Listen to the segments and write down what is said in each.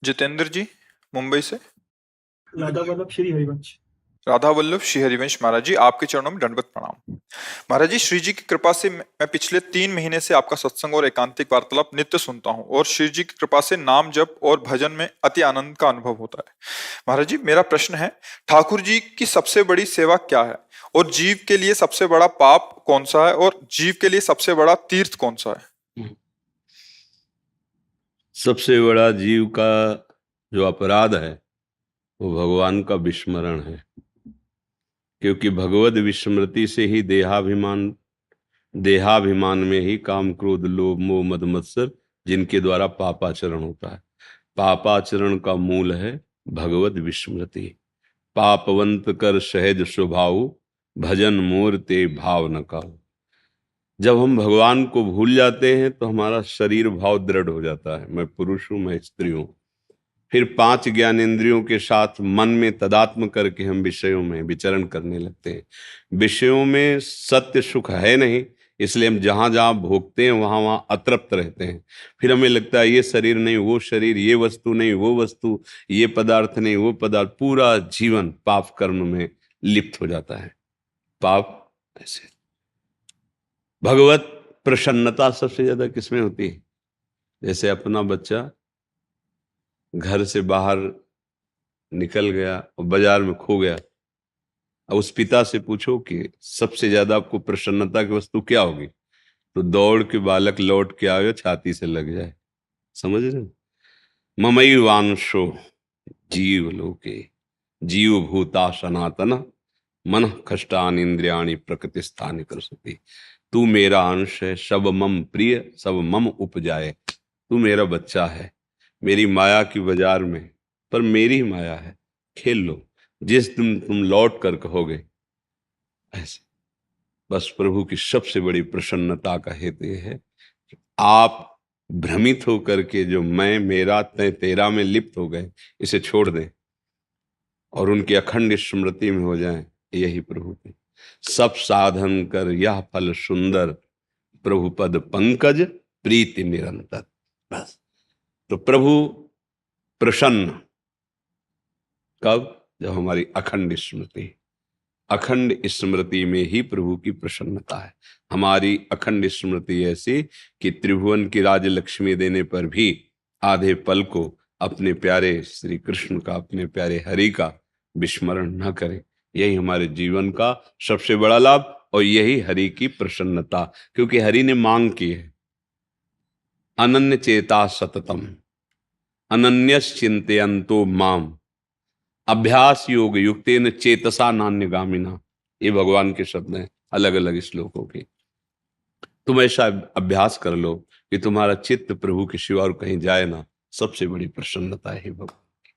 जितेंद्र जी, मुंबई से। राधा वल्लभ श्री हरिवंश। राधा वल्लभ श्री हरिवंश महाराज जी, आपके चरणों में दंडवत प्रणाम। महाराज जी, श्री जी की कृपा से मैं पिछले 3 महीने से आपका सत्संग और एकांतिक वार्तालाप नित्य सुनता हूँ और श्री जी की कृपा से नाम जप और भजन में अति आनंद का अनुभव होता है। महाराज जी, मेरा प्रश्न है, ठाकुर जी की सबसे बड़ी सेवा क्या है और जीव के लिए सबसे बड़ा पाप कौन सा है और जीव के लिए सबसे बड़ा तीर्थ कौन सा है? सबसे बड़ा जीव का जो अपराध है वो भगवान का विस्मरण है, क्योंकि भगवद विस्मृति से ही देहाभिमान में ही काम क्रोध लोभ मोह मद मत्सर जिनके द्वारा पापाचरण होता है। पापाचरण का मूल है भगवद विस्मृति। पापवंत कर सहज स्वभाव भजन मोर ते भाव न काऊ। जब हम भगवान को भूल जाते हैं तो हमारा शरीर भाव दृढ़ हो जाता है, मैं पुरुष हूं, मैं स्त्री हूं। फिर 5 ज्ञानेंद्रियों के साथ मन में तदात्म करके हम विषयों में विचरण करने लगते हैं। विषयों में सत्य सुख है नहीं, इसलिए हम जहां जहां भोगते हैं वहां वहां अतृप्त रहते हैं। फिर हमें लगता है ये शरीर नहीं वो शरीर, ये वस्तु नहीं वो वस्तु, ये पदार्थ नहीं वो पदार्थ। पूरा जीवन पाप कर्म में लिप्त हो जाता है। पाप ऐसे भगवत प्रसन्नता सबसे ज्यादा किसमें होती है? जैसे अपना बच्चा घर से बाहर निकल गया और बाजार में खो गया। अब उस पिता से पूछो कि सबसे ज्यादा आपको प्रसन्नता की वस्तु क्या होगी, तो दौड़ के बालक लौट के आए छाती से लग जाए। समझ रहे? ममैवांशो जीव लोके जीव भूता सनातन मन कष्टान इंद्रियाणि प्रकृति स्थान कर सकती। तू मेरा अंश है, सब मम प्रिय सब मम उपजाए। तू मेरा बच्चा है, मेरी माया की बाजार में, पर मेरी ही माया है, खेल लो जिस दिन तुम लौट कर कहोगे। ऐसे बस प्रभु की सबसे बड़ी प्रसन्नता का हेतु यह है कि आप भ्रमित होकर के जो मैं मेरा तय तेरा में लिप्त हो गए, इसे छोड़ दें और उनकी अखंड स्मृति में हो जाएं। यही प्रभु की सब साधन कर यह फल सुंदर प्रभु पद पंकज प्रीति निरंतर। बस तो प्रभु प्रसन्न कब? जब हमारी अखंड स्मृति में ही प्रभु की प्रसन्नता है। हमारी अखंड स्मृति ऐसी कि त्रिभुवन की राजलक्ष्मी देने पर भी आधे पल को अपने प्यारे श्री कृष्ण का, अपने प्यारे हरि का विस्मरण न करें। यही हमारे जीवन का सबसे बड़ा लाभ और यही हरि की प्रसन्नता, क्योंकि हरि ने मांग की है अनन्य चेता सततम अनन्यस चिंतयन्तो माम अभ्यास योग युक्तेन चेतसा नान्यगामिना। ये भगवान के शब्द हैं अलग अलग श्लोकों के। तुम ऐसा अभ्यास कर लो कि तुम्हारा चित्त प्रभु के सिवा और कहीं जाए ना। सबसे बड़ी प्रसन्नता है भगवान की।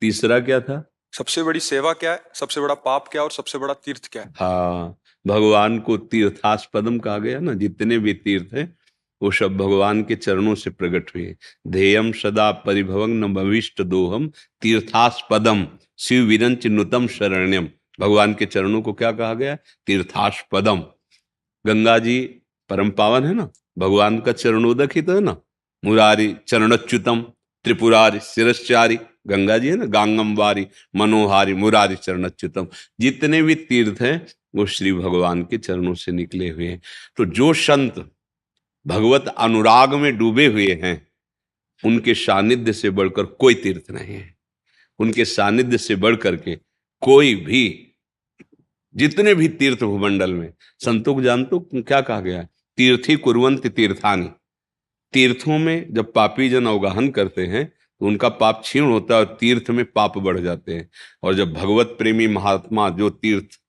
तीसरा क्या था? सबसे बड़ी सेवा क्या है, सबसे बड़ा पाप क्या है और सबसे बड़ा तीर्थ क्या है? हाँ, भगवान को तीर्थास्पदम कहा गया ना। जितने भी तीर्थ हैं वो सब भगवान के चरणों से प्रकट हुए। ध्येयम सदा परिभवं न भविष्ट दोहम तीर्थास्पदम शिव विरंच नुतम शरण्यम। भगवान के चरणों को क्या कहा गया? तीर्थास्पदम। गंगा जी परम पावन है ना, भगवान का चरणोदक ही तो है ना। मुरारी चरणच्युतम त्रिपुरारी शिरश्चारी। गंगा जी है ना, गांगम वारी मनोहारी मुरारी चरणच्युतम। जितने भी तीर्थ हैं वो श्री भगवान के चरणों से निकले हुए हैं। तो जो संत भगवत अनुराग में डूबे हुए हैं उनके सानिध्य से बढ़कर कोई तीर्थ नहीं है। उनके सानिध्य से बढ़कर के कोई भी, जितने भी तीर्थ भूमंडल में, संतों को जानते हो क्या कहा गया है? तीर्थी कुर्वन्ति तीर्थानि। तीर्थों में जब पापी जन अवगाहन करते हैं तो उनका पाप क्षीण होता है और तीर्थ में पाप बढ़ जाते हैं। और जब भगवत प्रेमी महात्मा जो तीर्थ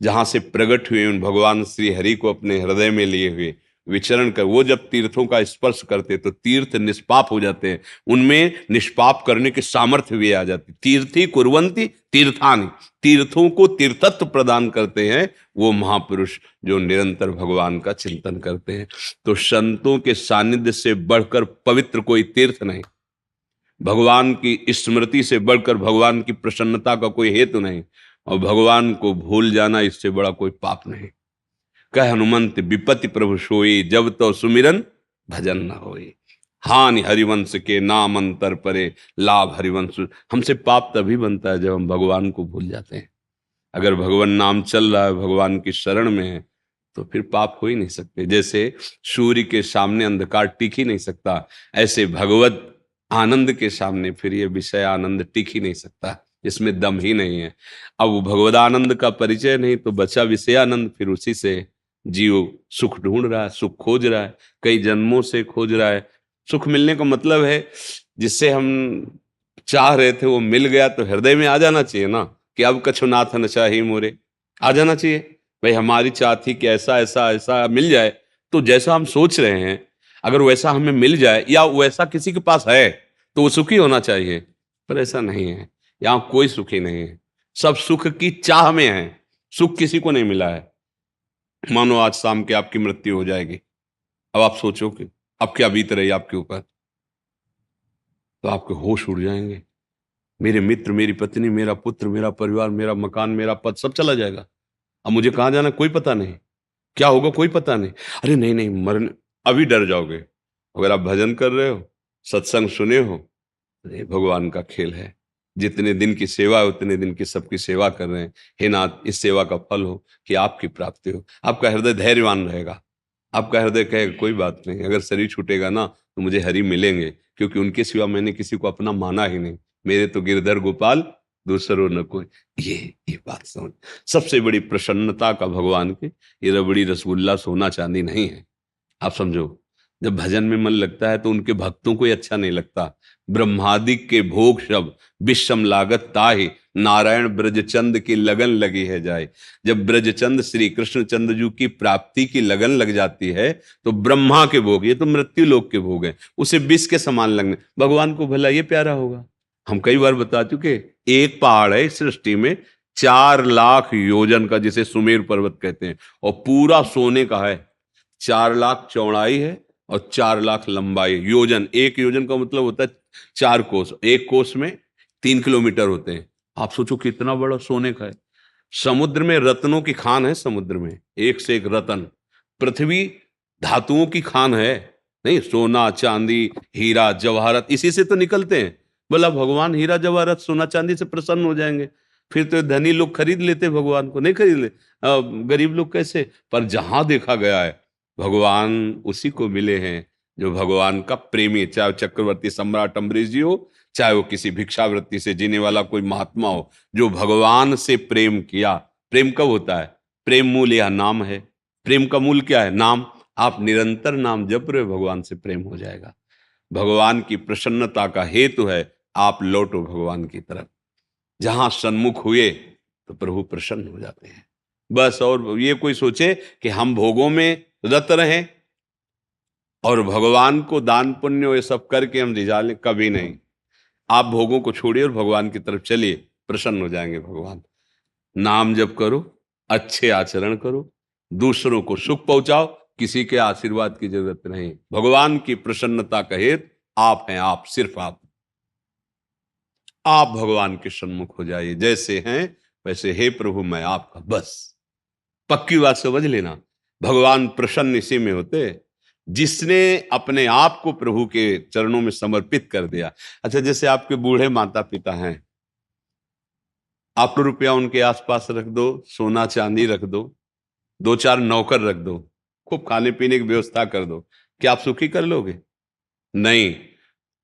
जहां से प्रकट हुए उन भगवान श्री हरि को अपने हृदय में लिए हुए विचरण कर, वो जब तीर्थों का स्पर्श करते तो तीर्थ निष्पाप हो जाते हैं। उनमें निष्पाप करने की सामर्थ्य भी आ जाती। तीर्थी कुर्वन्ति तीर्थानि। तीर्थों को तीर्थत्व प्रदान करते हैं वो महापुरुष जो निरंतर भगवान का चिंतन करते हैं। तो संतों के सानिध्य से बढ़कर पवित्र कोई तीर्थ नहीं, भगवान की स्मृति से बढ़कर भगवान की प्रसन्नता का कोई हेतु नहीं, और भगवान को भूल जाना इससे बड़ा कोई पाप नहीं। कह हनुमंत विपत्ति प्रभु सोई जब तो सुमिरन भजन न होई। हानि हरिवंश के नाम अंतर परे, लाभ हरिवंश। हमसे पाप तभी बनता है जब हम भगवान को भूल जाते हैं। अगर भगवान नाम चल रहा है, भगवान की शरण में है, तो फिर पाप हो ही नहीं सकते। जैसे सूर्य के सामने अंधकार टिक ही नहीं सकता, ऐसे भगवत आनंद के सामने फिर ये विषय आनंद टिक ही नहीं सकता, इसमें दम ही नहीं है। अब वो भगवत आनंद का परिचय नहीं तो बचा विषय आनंद, फिर उसी से जीव सुख ढूंढ रहा है, सुख खोज रहा है, कई जन्मों से खोज रहा है। सुख मिलने का मतलब है जिससे हम चाह रहे थे वो मिल गया, तो हृदय में आ जाना चाहिए ना कि अब कछु नाथ न चाही मोरे, आ जाना चाहिए। भाई हमारी चाह थी कि ऐसा ऐसा ऐसा मिल जाए, तो जैसा हम सोच रहे हैं अगर वैसा हमें मिल जाए या वैसा किसी के पास है तो वो सुखी होना चाहिए, पर ऐसा नहीं है। यहाँ कोई सुखी नहीं है, सब सुख की चाह में है, सुख किसी को नहीं मिला है। मानो आज शाम के आपकी मृत्यु हो जाएगी, अब आप सोचो कि अब क्या बीत रही आपके ऊपर, तो आपके होश उड़ जाएंगे। मेरे मित्र, मेरी पत्नी, मेरा पुत्र, मेरा परिवार, मेरा मकान, मेरा पद, सब चला जाएगा। अब मुझे कहाँ जाना कोई पता नहीं, क्या होगा कोई पता नहीं। अरे नहीं नहीं, मरने अभी डर जाओगे। अगर आप भजन कर रहे हो, सत्संग सुने हो, ये भगवान का खेल है। जितने दिन की सेवा है उतने दिन की सबकी सेवा कर रहे हैं। हे नाथ, इस सेवा का फल हो कि आपकी प्राप्ति हो। आपका हृदय धैर्यवान रहेगा, आपका हृदय कहेगा कोई बात नहीं, अगर शरीर छूटेगा ना तो मुझे हरि मिलेंगे, क्योंकि उनके सिवा मैंने किसी को अपना माना ही नहीं। मेरे तो गिरधर गोपाल, दूसरो न कोई। ये बात समझ। सबसे बड़ी प्रसन्नता का भगवान की ये रबड़ी रसगुल्ला सोना चांदी नहीं है। आप समझो, जब भजन में मन लगता है तो उनके भक्तों को ही अच्छा नहीं लगता। ब्रह्मादिक के भोग सब विषम लागत ताहि, नारायण ब्रजचंद की लगन लगी है जाए। जब ब्रजचंद श्री कृष्ण चंद्र जी की प्राप्ति की लगन लग जाती है तो ब्रह्मा के भोग, ये तो मृत्यु लोक के भोग है, उसे विष के समान लगने, भगवान को भला ये प्यारा होगा। हम कई बार बता चुके, एक पहाड़ है इस सृष्टि में 4 लाख योजन का, जिसे सुमेर पर्वत कहते हैं, और पूरा सोने का है। 4 लाख चौड़ाई है और 4 लाख लंबाई। योजन, एक योजन का मतलब होता है 4 कोस, एक कोस में 3 किलोमीटर होते हैं। आप सोचो कितना बड़ा सोने का है। समुद्र में रत्नों की खान है, समुद्र में एक से एक रत्न। पृथ्वी धातुओं की खान है, नहीं सोना चांदी हीरा जवाहरत इसी से तो निकलते हैं। बोला भगवान हीरा जवाहरत सोना चांदी से प्रसन्न हो जाएंगे, फिर तो धनी लोग खरीद लेते, भगवान को नहीं खरीद ले, गरीब लोग कैसे। पर जहां देखा गया है भगवान उसी को मिले हैं जो भगवान का प्रेमी, चाहे चक्रवर्ती सम्राट अम्बरीश जी हो, चाहे वो किसी भिक्षावृत्ति से जीने वाला कोई महात्मा हो, जो भगवान से प्रेम किया। प्रेम कब होता है? प्रेम मूल यह नाम है। प्रेम का मूल क्या है? नाम। आप निरंतर नाम जप रहे हो, भगवान से प्रेम हो जाएगा। भगवान की प्रसन्नता का हेतु है आप लौटो भगवान की तरफ। जहां सन्मुख हुए तो प्रभु प्रसन्न हो जाते हैं, बस। और ये कोई सोचे कि हम भोगों में रत रहें और भगवान को दान पुण्य ये सब करके हम रिझा लें, कभी नहीं। आप भोगों को छोड़िए और भगवान की तरफ चलिए, प्रसन्न हो जाएंगे भगवान। नाम जप करो, अच्छे आचरण करो, दूसरों को सुख पहुंचाओ, किसी के आशीर्वाद की जरूरत नहीं। भगवान की प्रसन्नता का हेतु आप हैं, आप, सिर्फ आप भगवान के सन्मुख हो जाइए। जैसे हैं वैसे, हे प्रभु मैं आपका, बस। पक्की बात समझ लेना, भगवान प्रसन्न इसी में होते जिसने अपने आप को प्रभु के चरणों में समर्पित कर दिया। अच्छा, जैसे आपके बूढ़े माता पिता हैं, आप रुपया उनके आसपास रख दो, सोना चांदी रख दो, 2-4 नौकर रख दो, खूब खाने पीने की व्यवस्था कर दो, क्या आप सुखी कर लोगे? नहीं।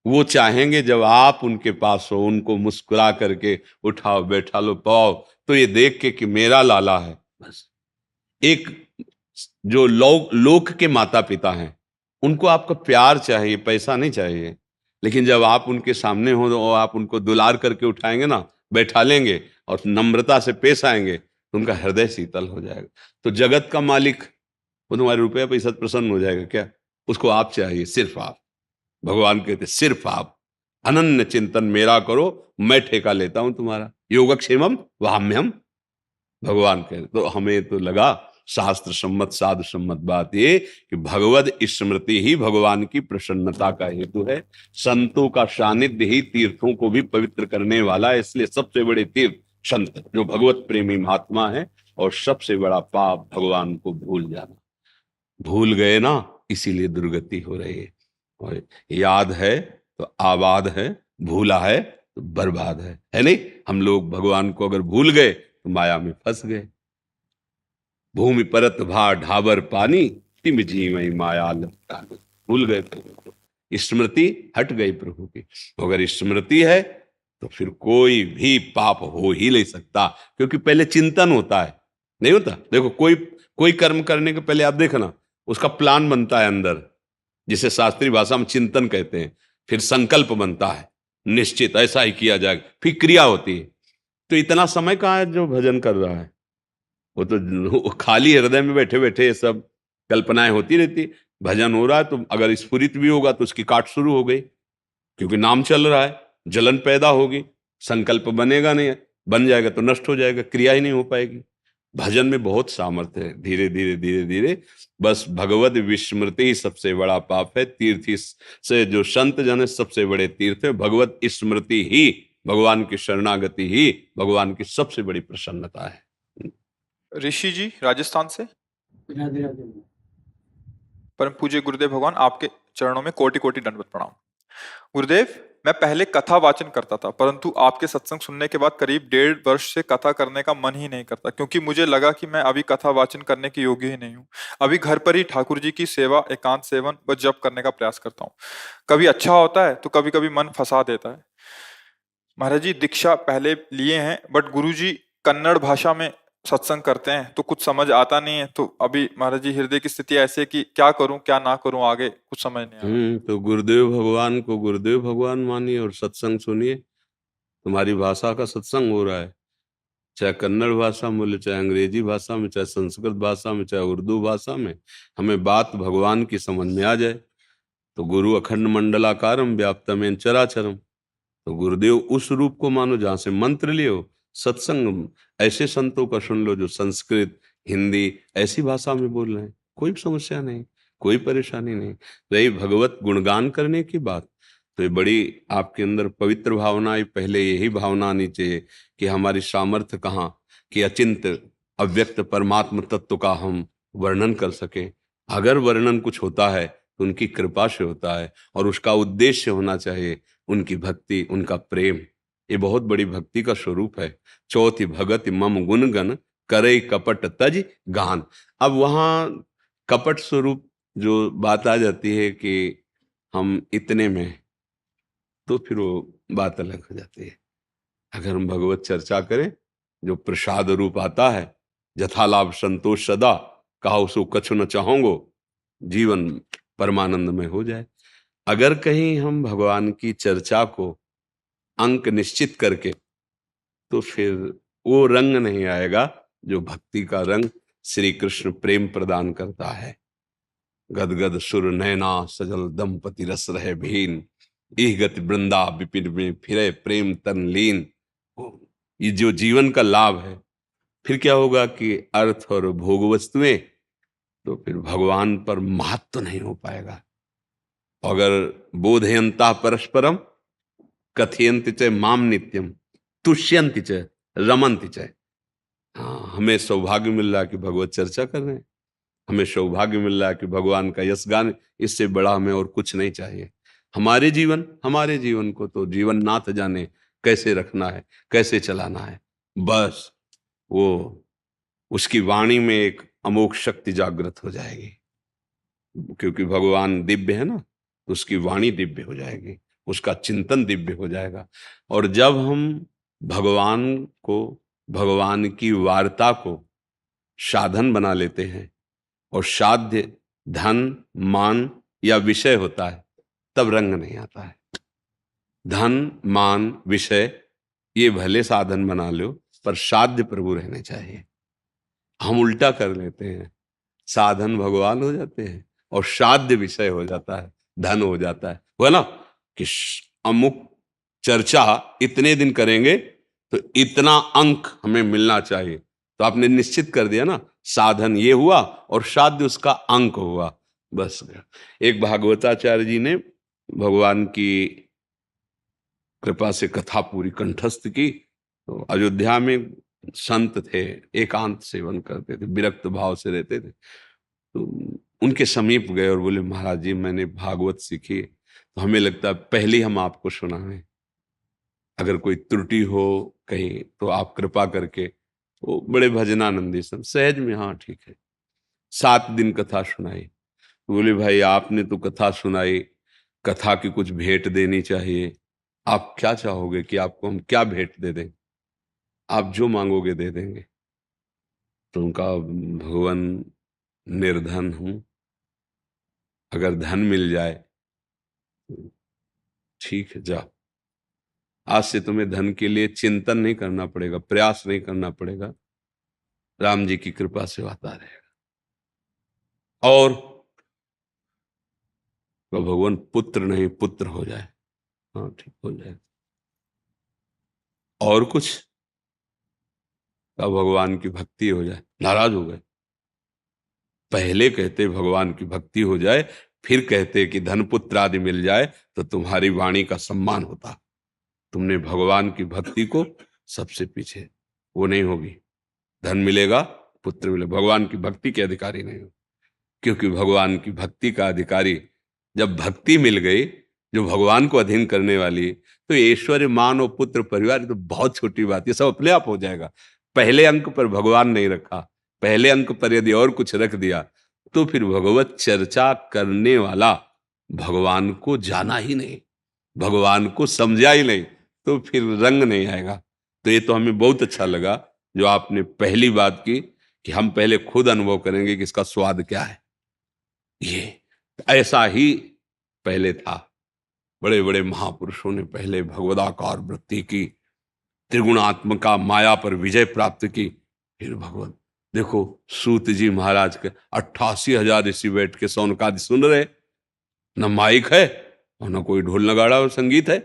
वो चाहेंगे जब आप उनके पास हो, उनको मुस्कुरा करके उठाओ, बैठा लो, पाओ, तो ये देख के कि मेरा लाला है, बस। एक जो लोक के माता पिता हैं, उनको आपका प्यार चाहिए, पैसा नहीं चाहिए। लेकिन जब आप उनके सामने हो तो आप उनको दुलार करके उठाएंगे ना, बैठा लेंगे और नम्रता से पेश आएंगे, तो उनका हृदय शीतल हो जाएगा। तो जगत का मालिक वो तुम्हारे रुपया पैसा प्रसन्न हो जाएगा क्या? उसको आप चाहिए, सिर्फ आप। भगवान कहते सिर्फ आप, अनन्य चिंतन मेरा करो, मैं ठेका लेता हूं तुम्हारा। योगक्षेमम वहाम्यहम, भगवान कहते। तो हमें तो लगा शास्त्र सम्मत साधु सम्मत बात ये कि भगवद स्मृति ही भगवान की प्रसन्नता का हेतु है। संतों का सानिध्य ही तीर्थों को भी पवित्र करने वाला है। इसलिए सबसे बड़े तीर्थ संत जो भगवत प्रेमी महात्मा है, और सबसे बड़ा पाप भगवान को भूल जाना। भूल गए ना, इसीलिए दुर्गति हो रही है। और याद है तो आबाद है, भूला है तो बर्बाद है नहीं? हम लोग भगवान को अगर भूल गए तो माया में फंस गए। भूमि परत भा ढाबर पानी, तिम जीवई माया लपटानी। भूल गए प्रभु को, स्मृति हट गई प्रभु की। अगर स्मृति है तो फिर कोई भी पाप हो ही नहीं सकता, क्योंकि पहले चिंतन होता है, नहीं होता? देखो, कोई कोई कर्म करने के पहले आप देखना, उसका प्लान बनता है अंदर, जिसे शास्त्रीय भाषा में चिंतन कहते हैं। फिर संकल्प बनता है, निश्चित ऐसा ही किया जाएगा, फिर क्रिया होती है। तो इतना समय कहाँ है जो भजन कर रहा है? वो तो खाली हृदय में बैठे बैठे ये सब कल्पनाएं होती रहती। भजन हो रहा है तो अगर स्फुरित भी होगा तो उसकी काट शुरू हो गई, क्योंकि नाम चल रहा है, जलन पैदा होगी, संकल्प बनेगा नहीं, बन जाएगा तो नष्ट हो जाएगा, क्रिया ही नहीं हो पाएगी। भजन में बहुत सामर्थ्य है। धीरे धीरे धीरे धीरे बस भगवत विस्मृति ही सबसे बड़ा पाप है। तीर्थ से जो संत जन है सबसे बड़े तीर्थ है। भगवत स्मृति ही, भगवान की शरणागति ही भगवान की सबसे बड़ी प्रसन्नता है। ऋषि जी राजस्थान से। राधे राधे। परम पूज्य गुरुदेव भगवान, आपके चरणों में कोटि कोटि दंडवत प्रणाम। गुरुदेव, मैं पहले कथा वाचन करता था, परंतु आपके सत्संग सुनने के बाद करीब 1.5 वर्ष से कथा करने का मन ही नहीं करता, क्योंकि मुझे लगा कि मैं अभी कथा वाचन करने के योग्य ही नहीं हूँ। अभी घर पर ही ठाकुर जी की सेवा, एकांत सेवन व जप करने का प्रयास करता हूँ। कभी अच्छा होता है तो कभी कभी मन फंसा देता है। महाराज जी, दीक्षा पहले लिए हैं, बट गुरु जी कन्नड़ भाषा में सत्संग करते हैं तो कुछ समझ आता नहीं है। तो अभी महाराज जी हृदय की स्थिति ऐसी है कि क्या करूं क्या ना करूं, आगे कुछ समझ नहीं आ रहा। तो गुरुदेव भगवान को गुरुदेव भगवान मानिए और सत्संग सुनिए। तुम्हारी भाषा का सत्संग हो रहा है, चाहे कन्नड़ भाषा में बोले, चाहे अंग्रेजी भाषा में, चाहे संस्कृत भाषा में, चाहे उर्दू भाषा में, हमें बात भगवान की समझ में आ जाए। तो गुरु अखंड मंडलाकारम व्याप्तमेन चराचरम, तो गुरुदेव उस रूप को मानो जहां से मंत्र लियो। सत्संग ऐसे संतों का सुन लो जो संस्कृत, हिंदी ऐसी भाषा में बोल रहे हैं, कोई समस्या नहीं, कोई परेशानी नहीं। रही भगवत गुणगान करने की बात, तो ये बड़ी आपके अंदर पवित्र भावना आई। पहले यही भावना आनी चाहिए कि हमारी सामर्थ्य कहाँ कि अचिंत अव्यक्त परमात्म तत्व का हम वर्णन कर सके। अगर वर्णन कुछ होता है तो उनकी कृपा से होता है, और उसका उद्देश्य होना चाहिए उनकी भक्ति, उनका प्रेम। ये बहुत बड़ी भक्ति का स्वरूप है। चौथी भगत मम गुणगन करे कपट तज गान। अब वहां कपट स्वरूप जो बात आ जाती है कि हम इतने में, तो फिर वो बात अलग हो जाती है। अगर हम भगवत चर्चा करें, जो प्रसाद रूप आता है, जथालाभ संतोष सदा, कहा उसको कछु न चाहोगो, जीवन परमानंद में हो जाए। अगर कहीं हम भगवान की चर्चा को अंक निश्चित करके, तो फिर वो रंग नहीं आएगा जो भक्ति का रंग श्री कृष्ण प्रेम प्रदान करता है। गदगद सुर नैना सजल दंपति रस रहे भीन, इह गति वृंदा विपिन में फिरे प्रेम तन लीन। ये जो जीवन का लाभ है, फिर क्या होगा कि अर्थ और भोग वस्तुएं, तो फिर भगवान पर महत्व तो नहीं हो पाएगा। अगर बोधयंता परस्परम कथयंति च माम नित्यम तुष्यंति च रमन्ति च। हाँ, हमें सौभाग्य मिल रहा है कि भगवत चर्चा कर रहे हैं, हमें सौभाग्य मिल रहा है कि भगवान का यश गान, इससे बड़ा हमें और कुछ नहीं चाहिए। हमारे जीवन को तो जीवन नाथ जाने कैसे रखना है, कैसे चलाना है। बस वो उसकी वाणी में एक अमोघ शक्ति जागृत हो जाएगी, क्योंकि भगवान दिव्य है ना, तो उसकी वाणी दिव्य हो जाएगी, उसका चिंतन दिव्य हो जाएगा। और जब हम भगवान को, भगवान की वार्ता को साधन बना लेते हैं, और साध्य धन मान या विषय होता है, तब रंग नहीं आता है। धन मान विषय ये भले साधन बना लो, पर साध्य प्रभु रहने चाहिए। हम उल्टा कर लेते हैं, साधन भगवान हो जाते हैं और साध्य विषय हो जाता है, धन हो जाता है। वो है ना कि अमुक चर्चा इतने दिन करेंगे तो इतना अंक हमें मिलना चाहिए, तो आपने निश्चित कर दिया ना, साधन ये हुआ और साध्य उसका अंक हुआ, बस। एक भागवताचार्य जी ने भगवान की कृपा से कथा पूरी कंठस्थ की। तो अयोध्या में संत थे, एकांत सेवन करते थे, विरक्त भाव से रहते थे। तो उनके समीप गए और बोले महाराज जी मैंने भागवत सीखी, तो हमें लगता है पहले हम आपको सुनाएं, अगर कोई त्रुटि हो कहीं तो आप कृपा करके। वो बड़े भजनानंदी सन, सहज में हाँ ठीक है। 7 दिन कथा सुनाई। बोले भाई आपने तो कथा सुनाई, कथा की कुछ भेंट देनी चाहिए, आप क्या चाहोगे कि आपको हम क्या भेंट दे दें? आप जो मांगोगे दे देंगे। तो उनका, भगवान निर्धन हूं, अगर धन मिल जाए तो ठीक है जाओ, आज से तुम्हें धन के लिए चिंतन नहीं करना पड़ेगा, प्रयास नहीं करना पड़ेगा, राम जी की कृपा से आता रहेगा। और तो भगवान पुत्र नहीं पुत्र हो जाए, हाँ ठीक हो जाए। और कुछ, तो भगवान की भक्ति हो जाए। नाराज हो गए। पहले कहते भगवान की भक्ति हो जाए, फिर कहते कि धन पुत्र आदि मिल जाए तो तुम्हारी वाणी का सम्मान होता। तुमने भगवान की भक्ति को सबसे पीछे, वो नहीं होगी। धन मिलेगा, पुत्र मिलेगा, भगवान की भक्ति के अधिकारी नहीं हो। क्योंकि भगवान की भक्ति का अधिकारी, जब भक्ति मिल गई जो भगवान को अधीन करने वाली, तो ऐश्वर्य मान और पुत्र परिवार तो बहुत छोटी बात है, सब अपने आप हो जाएगा। पहले अंक पर भगवान नहीं रखा, पहले अंक पर यदि और कुछ रख दिया तो फिर भगवत चर्चा करने वाला भगवान को जाना ही नहीं, भगवान को समझा ही नहीं, तो फिर रंग नहीं आएगा। तो ये तो हमें बहुत अच्छा लगा जो आपने पहली बात की कि हम पहले खुद अनुभव करेंगे कि इसका स्वाद क्या है। ये ऐसा ही पहले था। बड़े बड़े महापुरुषों ने पहले भगवदाकार वृत्ति की, त्रिगुणात्मका माया पर विजय प्राप्त की, फिर भगवत। देखो सूत जी महाराज के 88,000 ऋषि बैठ के सौनकादि सुन रहे, न माइक है और न कोई ढोल नगाड़ा और संगीत है,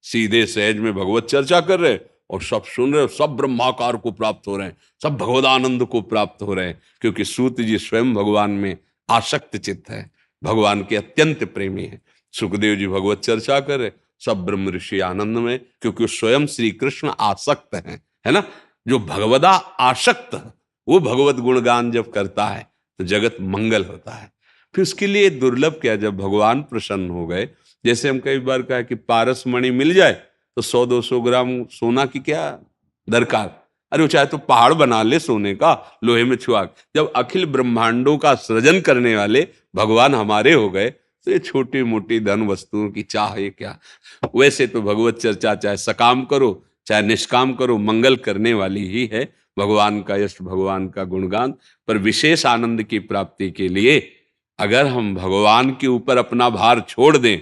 सीधे सहज में भगवत चर्चा कर रहे और सब सुन रहे, सब ब्रह्माकार को प्राप्त हो रहे हैं, सब भगवदानंद को प्राप्त हो रहे हैं। क्योंकि सूत जी स्वयं भगवान में आसक्त चित्त है, भगवान के अत्यंत प्रेमी है। सुखदेव जी भगवत चर्चा कर रहे, सब ब्रह्म ऋषि आनंद में, क्योंकि स्वयं श्री कृष्ण आसक्त है ना। जो भगवदा आसक्त, वो भगवत गुणगान जब करता है तो जगत मंगल होता है। फिर उसके लिए दुर्लभ क्या, जब भगवान प्रसन्न हो गए, जैसे हम कई बार कहा कि पारस मणि मिल जाए तो 100-200 ग्राम सोना की क्या दरकार, अरे वो चाहे तो पहाड़ बना ले सोने का, लोहे में छुआ। जब अखिल ब्रह्मांडों का सृजन करने वाले भगवान हमारे हो गए तो ये छोटी मोटी धन वस्तुओं की चाह है क्या। वैसे तो भगवत चर्चा चाहे सकाम करो चाहे निष्काम करो, मंगल करने वाली ही है। भगवान का यश, भगवान का गुणगान, पर विशेष आनंद की प्राप्ति के लिए अगर हम भगवान के ऊपर अपना भार छोड़ दें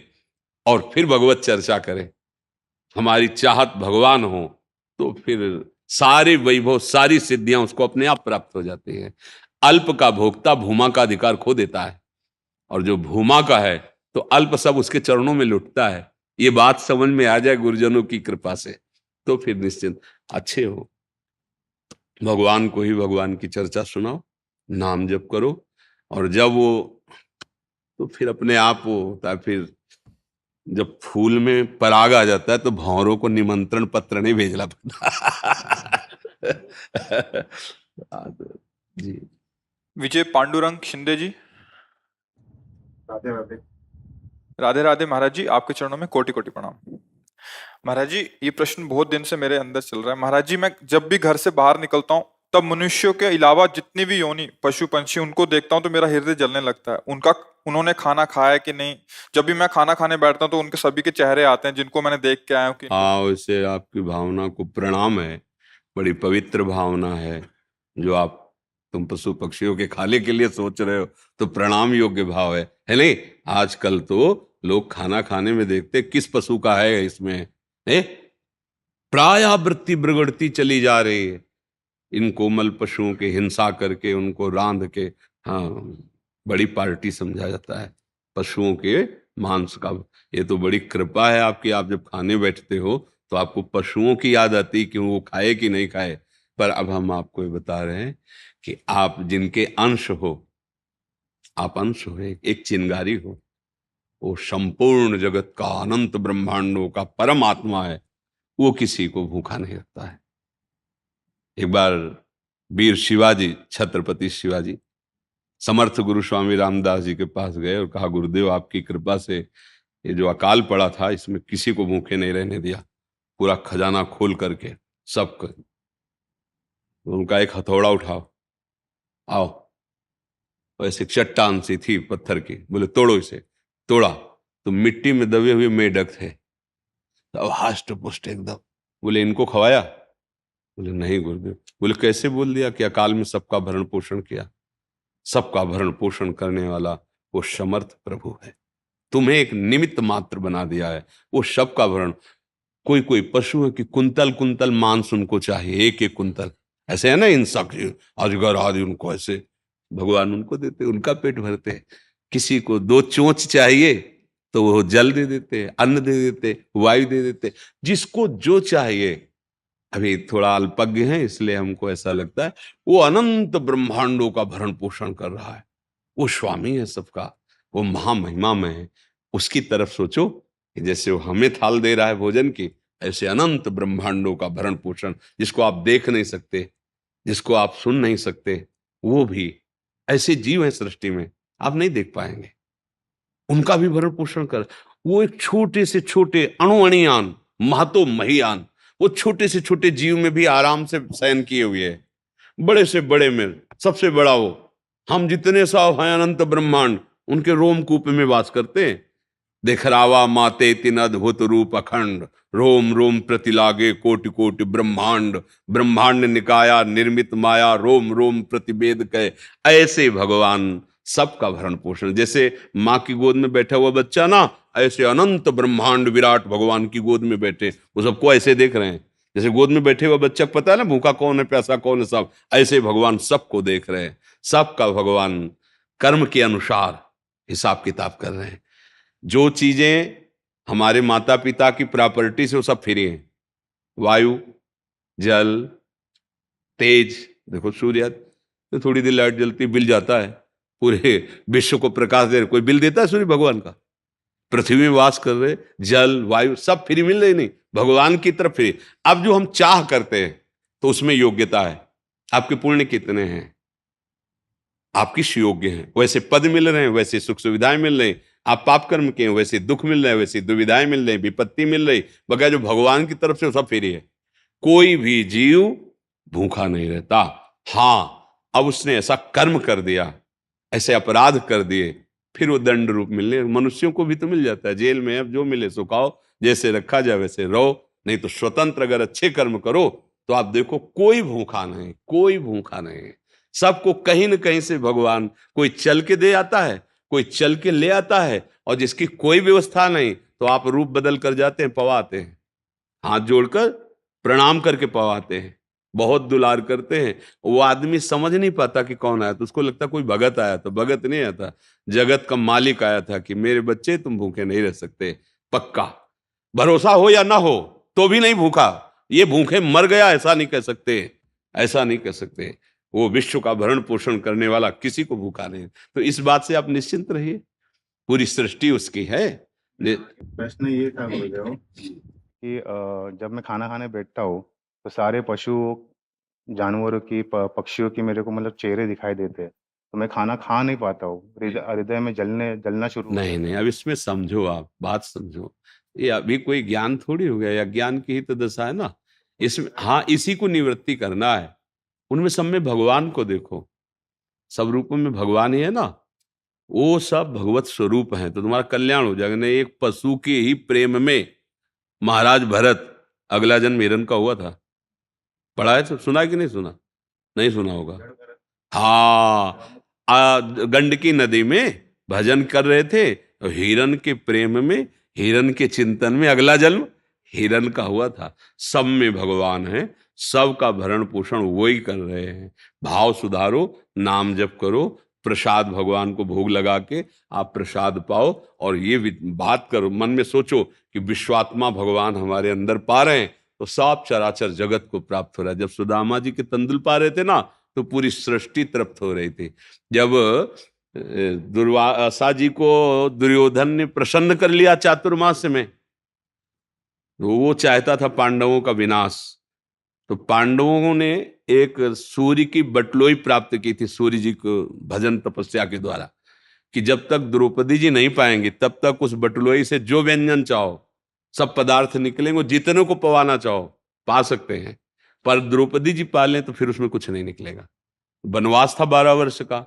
और फिर भगवत चर्चा करें, हमारी चाहत भगवान हो, तो फिर सारे वैभव, सारी सिद्धियां उसको अपने आप प्राप्त हो जाती हैं। अल्प का भोक्ता भूमा का अधिकार खो देता है, और जो भूमा का है तो अल्प सब उसके चरणों में लुटता है। ये बात समझ में आ जाए गुरुजनों की कृपा से, तो फिर निश्चिंत अच्छे हो। भगवान को ही भगवान की चर्चा सुनाओ, नाम जप करो, और जब वो, तो फिर अपने आप वो होता है। फिर जब फूल में पराग आ जाता है तो भंवरों को निमंत्रण पत्र नहीं भेजना पड़ता। जी। विजय पांडुरंग शिंदे जी। राधे राधे। राधे राधे महाराज जी, आपके चरणों में कोटि कोटि प्रणाम। महाराज जी, ये प्रश्न बहुत दिन से मेरे अंदर चल रहा है। महाराज जी, मैं जब भी घर से बाहर निकलता हूँ तब मनुष्यों के अलावा जितनी भी योनि पशु पंछी, उनको देखता हूँ तो मेरा हृदय जलने लगता है। उन्होंने खाना खाया कि नहीं, जब भी मैं खाना खाने बैठता हूँ तो उनके सभी के चेहरे आते हैं जिनको मैंने देख के आया हूँ कि हाँ, वैसे आपकी भावना को प्रणाम है, बड़ी पवित्र भावना है। जो आप, तुम पशु पक्षियों के खाने के लिए सोच रहे हो तो प्रणाम योग्य भाव है नहीं। आजकल तो लोग खाना खाने में देखते किस पशु का है इसमें, प्रायः वृत्ति बिगड़ती चली जा रही है। इन कोमल पशुओं के हिंसा करके उनको रांध के, हाँ, बड़ी पार्टी समझा जाता है पशुओं के मांस का। ये तो बड़ी कृपा है आपकी, आप जब खाने बैठते हो तो आपको पशुओं की याद आती कि वो खाए कि नहीं खाए। पर अब हम आपको ये बता रहे हैं कि आप जिनके अंश हो, आप अंश हो, एक चिंगारी हो, वो संपूर्ण जगत का, अनंत ब्रह्मांडों का परमात्मा है, वो किसी को भूखा नहीं रखता है। एक बार वीर शिवाजी, छत्रपति शिवाजी समर्थ गुरु स्वामी रामदास जी के पास गए और कहा, गुरुदेव आपकी कृपा से ये जो अकाल पड़ा था इसमें किसी को भूखे नहीं रहने दिया, पूरा खजाना खोल करके सबको। तो उनका एक हथौड़ा उठाओ, आओ। वैसे चट्टान सी थी पत्थर की, बोले तोड़ो इसे। तोड़ा तो मिट्टी में दबे हुए मेढक थे, तो हास्ट पुष्ट एकदम। बोले इनको खवाया? बोले नहीं गुरुदेव। बोले कैसे बोल दिया कि अकाल में सबका भरण पोषण किया? सबका भरण पोषण करने वाला वो समर्थ प्रभु है, तुम्हें एक निमित्त मात्र बना दिया है, वो सबका भरण। कोई कोई पशु है कि कुंतल कुंतल मांस उनको चाहिए, एक एक कुंतल, ऐसे है ना इंसान, अजगर आदि, उनको ऐसे भगवान उनको देते, उनका पेट भरते हैं। किसी को 2 चोंच चाहिए तो वो जल दे देते, अन्न दे देते, वायु दे देते, जिसको जो चाहिए। अभी थोड़ा अल्पज्ञ है इसलिए हमको ऐसा लगता है, वो अनंत ब्रह्मांडों का भरण पोषण कर रहा है, वो स्वामी है सबका, वो महामहिमा में है। उसकी तरफ सोचो कि जैसे वो हमें थाल दे रहा है भोजन की, ऐसे अनंत ब्रह्मांडों का भरण पोषण, जिसको आप देख नहीं सकते, जिसको आप सुन नहीं सकते, वो भी ऐसे जीव हैं सृष्टि में, आप नहीं देख पाएंगे, उनका भी भरण पोषण कर। वो एक छोटे से छोटे अणुअणियान महतो महियान, वो छोटे से छोटे जीव में भी आराम से शयन किए हुए है, बड़े से बड़े में सबसे बड़ा वो। हम जितने साव हैं अनंत ब्रह्मांड, उनके रोमकूप में वास करते हैं। देखरावा माते तिन अद्भुत रूप अखंड, रोम रोम प्रति लागे कोटि कोटि ब्रह्मांड, ब्रह्मांड निकाया निर्मित माया, रोम रोम प्रतिवेद कहे। ऐसे भगवान सबका भरण पोषण, जैसे माँ की गोद में बैठा हुआ बच्चा ना, ऐसे अनंत ब्रह्मांड विराट भगवान की गोद में बैठे, वो सबको ऐसे देख रहे हैं। जैसे गोद में बैठे हुआ बच्चा को पता है ना भूखा कौन है प्यासा कौन है, सब ऐसे भगवान सबको देख रहे हैं। सबका भगवान कर्म के अनुसार हिसाब किताब कर रहे हैं। जो चीजें हमारे माता पिता की प्रॉपर्टी से वो सब फ्री हैं, वायु, जल, तेज। देखो सूर्य तो थोड़ी देर लाइट जलती बिल जाता है, पूरे विश्व को प्रकाश दे, कोई बिल देता है सूर्य भगवान का? पृथ्वी में वास कर रहे जल वायु सब फ्री मिल रही, नहीं, भगवान की तरफ फ्री। अब जो हम चाह करते हैं तो उसमें योग्यता है, आपके पुण्य कितने हैं, आप किस योग्य हैं, वैसे पद मिल रहे हैं, वैसे सुख सुविधाएं मिल रही। आप पाप कर्म के हैं, वैसे दुख मिल रहे हैं, वैसे दुविधाएं मिल रही, विपत्ति मिल रही। बगैर जो भगवान की तरफ से वो सब फ्री है, कोई भी जीव भूखा नहीं रहता। हाँ, अब उसने ऐसा कर्म कर दिया, ऐसे अपराध कर दिए, फिर वो दंड रूप मिलने। मनुष्यों को भी तो मिल जाता है जेल में, अब जो मिले सो खाओ, जैसे रखा जाए वैसे रहो, नहीं तो स्वतंत्र अगर अच्छे कर्म करो तो आप देखो कोई भूखा नहीं, कोई भूखा नहीं। सबको कहीं न कहीं से भगवान कोई चल के दे आता है, कोई चल के ले आता है, और जिसकी कोई व्यवस्था नहीं तो आप रूप बदल कर जाते हैं, पवाते हैं, हाथ जोड़कर प्रणाम करके पवाते हैं, बहुत दुलार करते हैं। वो आदमी समझ नहीं पाता कि कौन आया, तो उसको लगता कोई भगत आया, तो भगत नहीं आता, जगत का मालिक आया था कि मेरे बच्चे तुम भूखे नहीं रह सकते। पक्का भरोसा हो या ना हो तो भी नहीं भूखा, ये भूखे मर गया ऐसा नहीं कह सकते, ऐसा नहीं कह सकते। वो विश्व का भरण पोषण करने वाला किसी को भूखा नहीं। तो इस बात से आप निश्चिंत रहिए, पूरी सृष्टि उसकी है। प्रश्न ये था गुरुदेव कि जब मैं खाना खाने बैठता हूँ तो सारे पशुओं जानवरों की पक्षियों की मेरे को मतलब चेहरे दिखाई देते हैं, तो मैं खाना खा नहीं पाता हूँ, हृदय में जलना शुरू हो नहीं जाता नहीं, है। अब इसमें समझो, आप बात समझो, ये अभी कोई ज्ञान थोड़ी हो गया, या ज्ञान की ही तो दशा है ना इसमें। हाँ, इसी को निवृत्ति करना है। उनमें सब में भगवान को देखो, सब रूपों में भगवान ही है ना, वो सब भगवत स्वरूप हैं, तो तुम्हारा कल्याण हो जाएगा। नहीं, एक पशु के ही प्रेम में महाराज भरत अगला जन्म हिरण का हुआ था, पढ़ा है, सुना कि नहीं सुना? नहीं सुना होगा। हाँ, गंडकी नदी में भजन कर रहे थे, और हिरण के प्रेम में, हिरण के चिंतन में अगला जन्म हिरण का हुआ था। सब में भगवान है, सबका भरण पोषण वही कर रहे हैं। भाव सुधारो, नाम जप करो, प्रसाद भगवान को भोग लगा के आप प्रसाद पाओ, और ये बात करो, मन में सोचो कि विश्वात्मा भगवान हमारे अंदर पा रहे हैं तो सब चराचर जगत को प्राप्त हो रहा है। जब सुदामा जी के तंदुल पा रहे थे ना, तो पूरी सृष्टि तृप्त हो रही थी। जब दुर्वासा जी को दुर्योधन ने प्रसन्न कर लिया चातुर्मास्य में, तो वो चाहता था पांडवों का विनाश, तो पांडवों ने एक सूर्य की बटलोई प्राप्त की थी, सूर्य जी को भजन तपस्या के द्वारा, कि जब तक द्रौपदी जी नहीं पाएंगे तब तक उस बटलोई से जो व्यंजन चाहो सब पदार्थ निकलेंगे, जितने को पवाना चाहो पा सकते हैं, पर द्रौपदी जी पालें तो फिर उसमें कुछ नहीं निकलेगा। वनवास था 12 वर्ष का,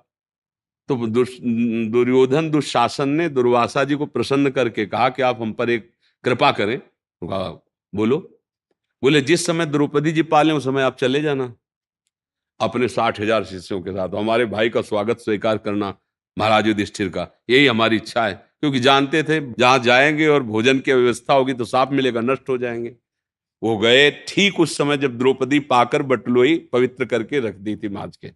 तो दुर्योधन दुशासन ने दुर्वासा जी को प्रसन्न करके कहा कि आप हम पर एक कृपा करें। तो कहा बोलो। बोले जिस समय द्रौपदी जी पालें उस समय आप चले जाना अपने 60,000 शिष्यों के साथ, हमारे भाई का स्वागत स्वीकार करना महाराज युधिष्ठिर का, यही हमारी इच्छा है। क्योंकि जानते थे जहां जाएंगे और भोजन की व्यवस्था होगी तो साफ मिलेगा, नष्ट हो जाएंगे। वो गए ठीक उस समय जब द्रौपदी पाकर बटलोई पवित्र करके रख दी थी माज के।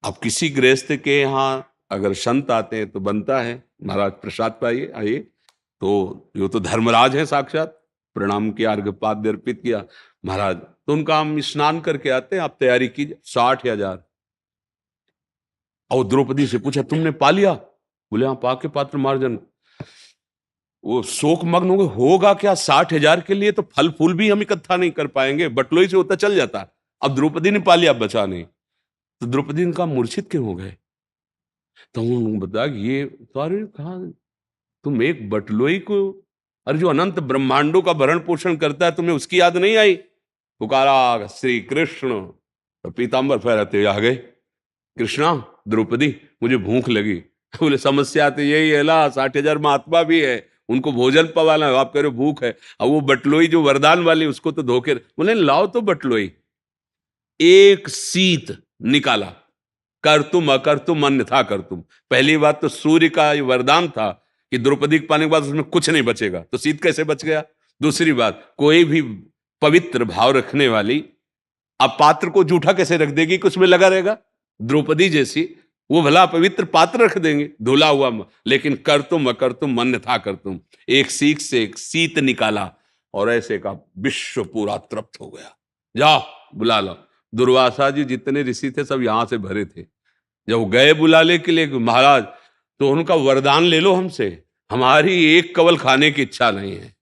अब किसी गृहस्थ के यहाँ अगर संत आते हैं तो बनता है महाराज प्रसाद पाइए आइए, तो यो तो धर्मराज है साक्षात, प्रणाम किया, अर्घ्यपाद्य अर्पित किया महाराज। तो उनका हम स्नान करके आते हैं, आप तैयारी कीजिए। 60,000। और द्रौपदी से पूछा तुमने पा लिया? बोले हाँ पाके पात्र मार्जन। वो शोक मग्न होगा क्या? 60,000 के लिए तो फल फूल भी हम इकट्ठा नहीं कर पाएंगे, बटलोई से होता चल जाता। अब द्रौपदी ने पा लिया, बचा नहीं। तो द्रौपदी ने कहा मूर्छित क्यों हो गए? तो उन्होंने बताया ये सारे कहा तुम एक बटलोई को, अरे जो अनंत ब्रह्मांडों का भरण पोषण करता है, तुम्हें उसकी याद नहीं आई? पुकारा श्री कृष्ण, तो पीतांबर फहराते हुए आ गए। कृष्णा द्रौपदी मुझे भूख लगी। बोले समस्या तो यही है ला, 60,000 महात्मा भी है, उनको भोजन पवाना है, आप कह रहे हो भूख है। अब वो बटलोई जो वरदान वाली उसको तो धोखे। बोले लाओ तो बटलोई। एक सीत निकाला, कर तुम अकर तुम अन्यथा कर तुम। पहली बात तो सूर्य का वरदान था कि द्रौपदी के पाने के बाद उसमें कुछ नहीं बचेगा, तो सीत कैसे बच गया? दूसरी बात, कोई भी पवित्र भाव रखने वाली अब पात्र को जूठा कैसे रख देगी कि उसमें लगा रहेगा? द्रौपदी जैसी वो भला पवित्र पात्र रख देंगे धुला हुआ, लेकिन कर तुम अकर तुम अन्यथा कर तुम। एक सीख से एक सीत निकाला और ऐसे का विश्व पूरा तृप्त हो गया। जाओ बुला लो। दुर्वासा जी जितने ऋषि थे सब यहां से भरे थे। जब वो गए बुलाने के लिए महाराज, तो उनका वरदान ले लो हमसे, हमारी एक कवल खाने की इच्छा नहीं है।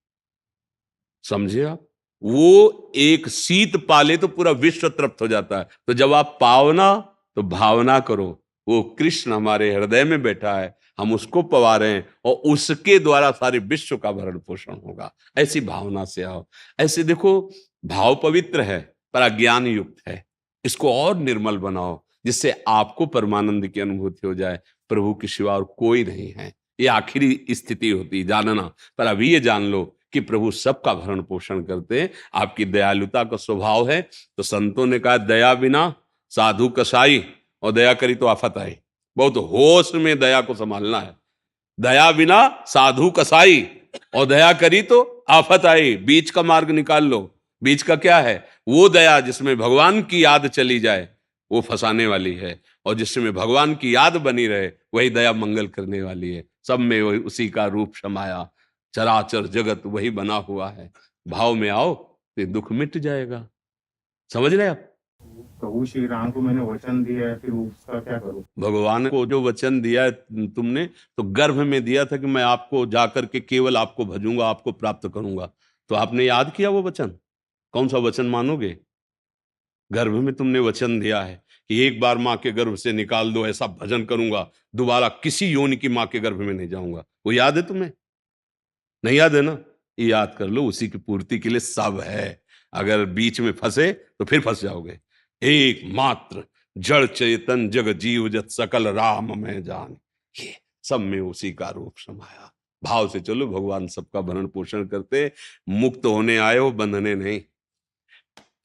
समझे आप? वो एक सीत पाले तो पूरा विश्व तृप्त हो जाता है। तो जब आप पावना तो भावना करो, वो कृष्ण हमारे हृदय में बैठा है, हम उसको पवा रहे हैं और उसके द्वारा सारे विश्व का भरण पोषण होगा। ऐसी भावना से आओ। ऐसे देखो भाव पवित्र है पर अज्ञान युक्त है, इसको और निर्मल बनाओ जिससे आपको परमानंद की अनुभूति हो जाए। प्रभु के सिवा और कोई नहीं है, ये आखिरी स्थिति होती जानना। पर अभी ये जान लो कि प्रभु सबका भरण पोषण करते हैं। आपकी दयालुता का स्वभाव है, तो संतों ने कहा दया बिना साधु कसाई, और दया करी तो आफत आई। बहुत होश में दया को संभालना है। दया बिना साधु कसाई और दया करी तो आफत आई। बीच का मार्ग निकाल लो। बीच का क्या है? वो दया जिसमें भगवान की याद चली जाए वो फंसाने वाली है, और जिसमें भगवान की याद बनी रहे वही दया मंगल करने वाली है। सब में वही उसी का रूप समाया, चराचर जगत वही बना हुआ है। भाव में आओ तो दुख मिट जाएगा। समझ रहे आप? प्रभु श्री राम को मैंने वचन दिया है, फिर उसका क्या करूं? भगवान को जो वचन दिया है तुमने, तो गर्भ में दिया था कि मैं आपको जाकर के केवल आपको भजूंगा, आपको प्राप्त करूंगा। तो आपने याद किया वो वचन? कौन सा वचन मानोगे? गर्भ में तुमने वचन दिया है कि एक बार माँ के गर्भ से निकाल दो, ऐसा भजन करूंगा, दोबारा किसी योनि की माँ के गर्भ में नहीं जाऊंगा। वो याद है तुम्हें? नहीं याद है ना? ये याद कर लो, उसी की पूर्ति के लिए सब है। अगर बीच में फंसे तो फिर फंस जाओगे। एक मात्र जड़ चेतन जग जीव जत सकल राम में जान, ये सब में उसी का रूप समाया। भाव से चलो, भगवान सबका भरण पोषण करते। मुक्त होने आए हो, बंधने नहीं।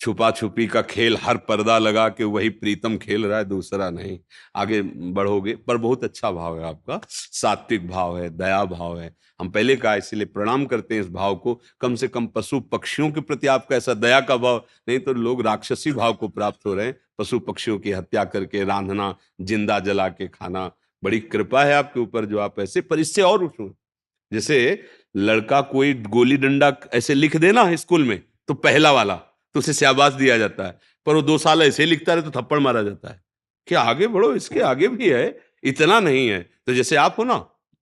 छुपा छुपी का खेल, हर पर्दा लगा के वही प्रीतम खेल रहा है, दूसरा नहीं। आगे बढ़ोगे। पर बहुत अच्छा भाव है आपका, सात्विक भाव है, दया भाव है। हम पहले कहा, इसलिए प्रणाम करते हैं इस भाव को। कम से कम पशु पक्षियों के प्रति आपका ऐसा दया का भाव, नहीं तो लोग राक्षसी भाव को प्राप्त हो रहे हैं। पशु पक्षियों की हत्या करके रांधना, जिंदा जला के खाना। बड़ी कृपा है आपके ऊपर जो आप ऐसे, पर इससे और उठो। जैसे लड़का कोई गोली डंडा ऐसे लिख देना स्कूल में, तो पहला वाला तो उसे शाबाश दिया जाता है, पर वो 2 साल ऐसे लिखता रहे तो थप्पड़ मारा जाता है कि आगे बढ़ो, इसके आगे भी है, इतना नहीं है। तो जैसे आप हो ना,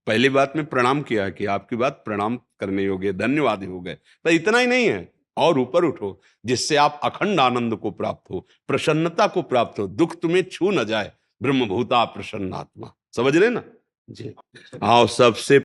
पहली बात में प्रणाम किया कि आपकी बात प्रणाम करने योग्य, धन्यवाद हो गए, पर इतना ही नहीं है। और ऊपर उठो, जिससे आप अखंड आनंद को प्राप्त हो, प्रसन्नता को प्राप्त हो, दुख तुम्हें छू न जाए। ब्रह्मभूता प्रसन्नात्मा, समझ रहे ना जी। आओ सबसे